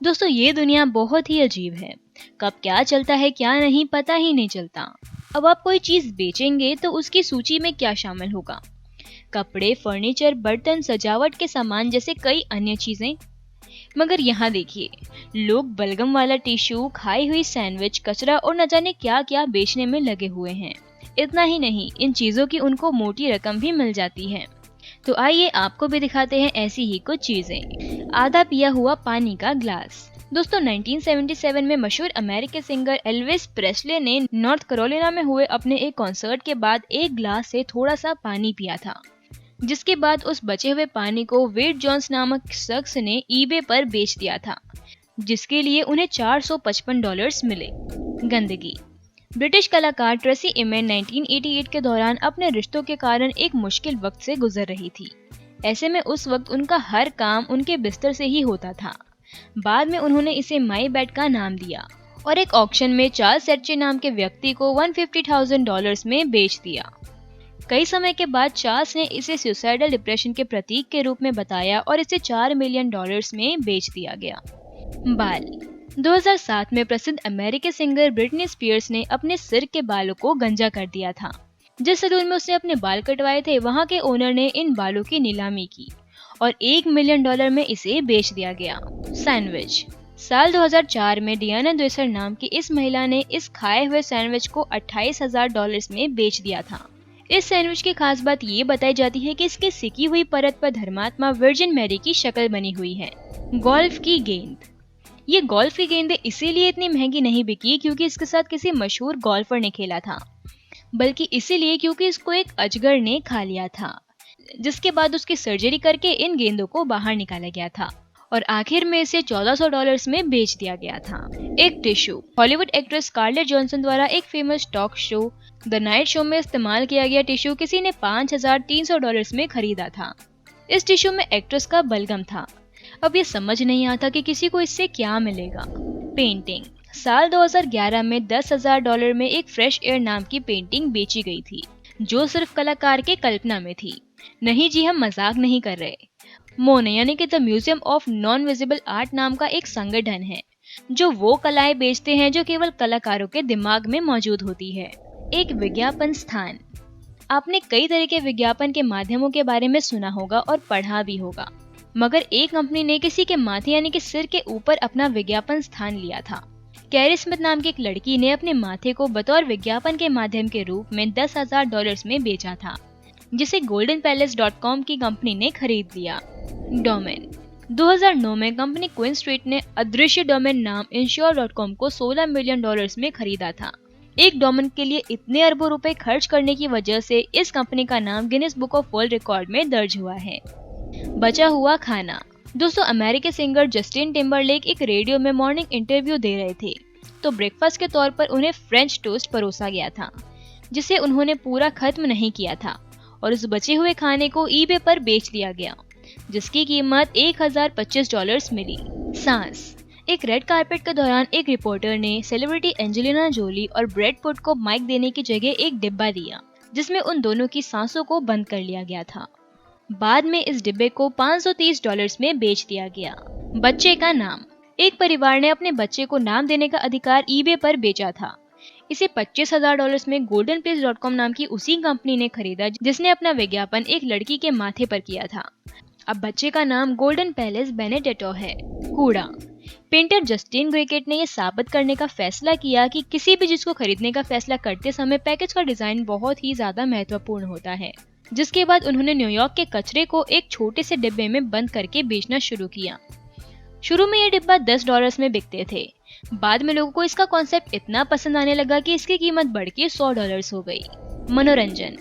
दोस्तों ये दुनिया बहुत ही अजीब है। कब क्या चलता है क्या नहीं पता ही नहीं चलता। अब आप कोई चीज बेचेंगे तो उसकी सूची में क्या शामिल होगा? कपड़े, फर्नीचर, बर्तन, सजावट के सामान जैसे कई अन्य चीजें। मगर यहाँ देखिए, लोग बलगम वाला टिश्यू, खाई हुई सैंडविच, कचरा और न जाने क्या क्या बेचने में लगे हुए हैं। इतना ही नहीं, इन चीजों की उनको मोटी रकम भी मिल जाती है। तो आइए आपको भी दिखाते हैं ऐसी ही कुछ चीजें। आधा पिया हुआ पानी का ग्लास। दोस्तों 1977 में मशहूर अमेरिकी सिंगर एल्विस प्रेस्ले ने नॉर्थ कैरोलिना में हुए अपने एक कॉन्सर्ट के बाद एक ग्लास से थोड़ा सा पानी पिया था, जिसके बाद उस बचे हुए पानी को वेड जॉन्स नामक शख्स ने ईबे पर बेच दिया था, जिसके लिए उन्हें $455 मिले। गंदगी। ब्रिटिश कलाकार ट्रेसी इमेन 1988 के दौरान अपने रिश्तों के कारण एक मुश्किल वक्त से गुजर रही थी। ऐसे में उस वक्त उनका हर काम उनके बिस्तर से ही होता था। बाद में उन्होंने इसे माई बेड का नाम दिया और एक ऑक्शन में चार्ल्स सेर्चे नाम के व्यक्ति को $150,000 में बेच दिया। कई समय के बाद चार्ल्स ने इसे सुसाइडल डिप्रेशन के प्रतीक के रूप में बताया और इसे $4 मिलियन में बेच दिया गया। बाल। 2007 में प्रसिद्ध अमेरिकी सिंगर ब्रिटनी स्पीयर्स ने अपने सिर के बालों को गंजा कर दिया था। जिस सैलून में उसने अपने बाल कटवाए थे, वहां के ओनर ने इन बालों की नीलामी की और $1 मिलियन में इसे बेच दिया गया। सैंडविच। साल 2004 में डियाना द्वेसर नाम की इस महिला ने इस खाए हुए सैंडविच को $28,000 में बेच दिया था। इस सैंडविच की खास बात ये बताई जाती है कि इसकी सिकी हुई परत पर धर्मात्मा वर्जिन मैरी की शक्ल बनी हुई है। गोल्फ की गेंद। ये गोल्फ की गेंदें इसीलिए इतनी महंगी नहीं बिकी क्योंकि इसके साथ किसी मशहूर गोल्फर ने खेला था, बल्कि इसीलिए क्योंकि इसको एक अजगर ने खा लिया था, जिसके बाद उसकी सर्जरी करके इन गेंदों को बाहर निकाला गया था और आखिर में इसे $1400 में बेच दिया गया था। एक tissue. Hollywood actress Scarlett Johansson द्वारा एक famous talk show the night show में इस्तेमाल किया गया टिश्यू किसी ने $5300 में खरीदा था। इस टिश्यू में एक्ट्रेस का बलगम था। अब ये समझ नहीं आता कि किसी को इससे क्या मिलेगा। पेंटिंग। साल 2011 में $10,000 में एक फ्रेश एयर नाम की पेंटिंग बेची गई थी, जो सिर्फ कलाकार के कल्पना में थी। नहीं जी, हम मजाक नहीं कर रहे। मोने यानी कि the museum of non visible art नाम का एक संगठन है जो वो कलाएं बेचते हैं जो केवल कलाकारों के दिमाग में मौजूद होती है। एक विज्ञापन स्थान। आपने कई तरह के विज्ञापन के माध्यमों के बारे में सुना होगा और पढ़ा भी होगा, मगर एक कंपनी ने किसी के माथे यानी कि सिर के ऊपर अपना विज्ञापन स्थान लिया था। कैरी स्मिथ नाम की एक लड़की ने अपने माथे को बतौर विज्ञापन के माध्यम के रूप में $10,000 में बेचा था, जिसे goldenpalace.com की कंपनी ने खरीद लिया। डोमेन। 2009 में कंपनी क्वीन स्ट्रीट ने अदृश्य डोमेन नाम insure.com को $16 मिलियन में खरीदा था। एक डोमेन के लिए इतने अरबों रुपए खर्च करने की वजह से इस कंपनी का नाम Guinness book of world record में दर्ज हुआ है। बचा हुआ खाना। दोस्तों अमेरिकी सिंगर जस्टिन टिम्बरलेक एक रेडियो में मॉर्निंग इंटरव्यू दे रहे थे, तो ब्रेकफास्ट के तौर पर उन्हें फ्रेंच टोस्ट परोसा गया था, जिसे उन्होंने पूरा खत्म नहीं किया था और उस बचे हुए खाने को ईबे पर बेच दिया गया, जिसकी कीमत $1,025 मिली। सांस। एक रेड कारपेट के दौरान एक रिपोर्टर ने सेलिब्रिटी एंजेलिना जोली और ब्रैड पिट को माइक देने की जगह एक डिब्बा दिया, जिसमें उन दोनों की सांसों को बंद कर लिया गया था। बाद में इस डिब्बे को $530 में बेच दिया गया। बच्चे का नाम। एक परिवार ने अपने बच्चे को नाम देने का अधिकार ईबे पर बेचा था। इसे $25,000 में goldenplace.com नाम की उसी कंपनी ने खरीदा जिसने अपना विज्ञापन एक लड़की के माथे पर किया था। अब बच्चे का नाम गोल्डन पैलेस बेनेडेटो है। कूड़ा। पेंटर जस्टिन ग्रेकेट ने यह साबित करने का फैसला किया कि किसी भी चीज को खरीदने का फैसला करते समय पैकेज का डिजाइन बहुत ही ज्यादा महत्वपूर्ण होता है, जिसके बाद उन्होंने न्यूयॉर्क के कचरे को एक छोटे से डिब्बे में बंद करके बेचना शुरू किया। शुरू में ये डिब्बा $10 में बिकते थे। बाद में लोगों को इसका कॉन्सेप्ट इतना पसंद आने लगा कि इसकी कीमत बढ़ के $100 हो गई। मनोरंजन।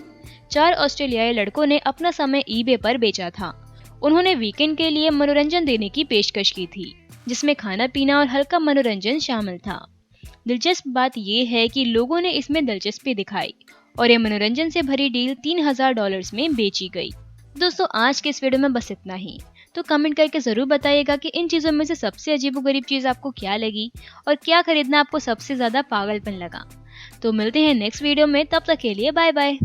4 ऑस्ट्रेलियाई लड़कों ने अपना समय ईबे पर बेचा था। उन्होंने वीकेंड के लिए मनोरंजन देने की पेशकश की थी, जिसमें खाना पीना और हल्का मनोरंजन शामिल था। दिलचस्प बात यह है कि लोगों ने इसमें दिलचस्पी दिखाई और ये मनोरंजन से भरी डील $3,000 में बेची गई। दोस्तों आज के इस वीडियो में बस इतना ही। तो कमेंट करके जरूर बताइएगा कि इन चीजों में से सबसे अजीबोगरीब चीज आपको क्या लगी और क्या खरीदना आपको सबसे ज्यादा पागलपन लगा। तो मिलते हैं नेक्स्ट वीडियो में, तब तक के लिए बाय बाय।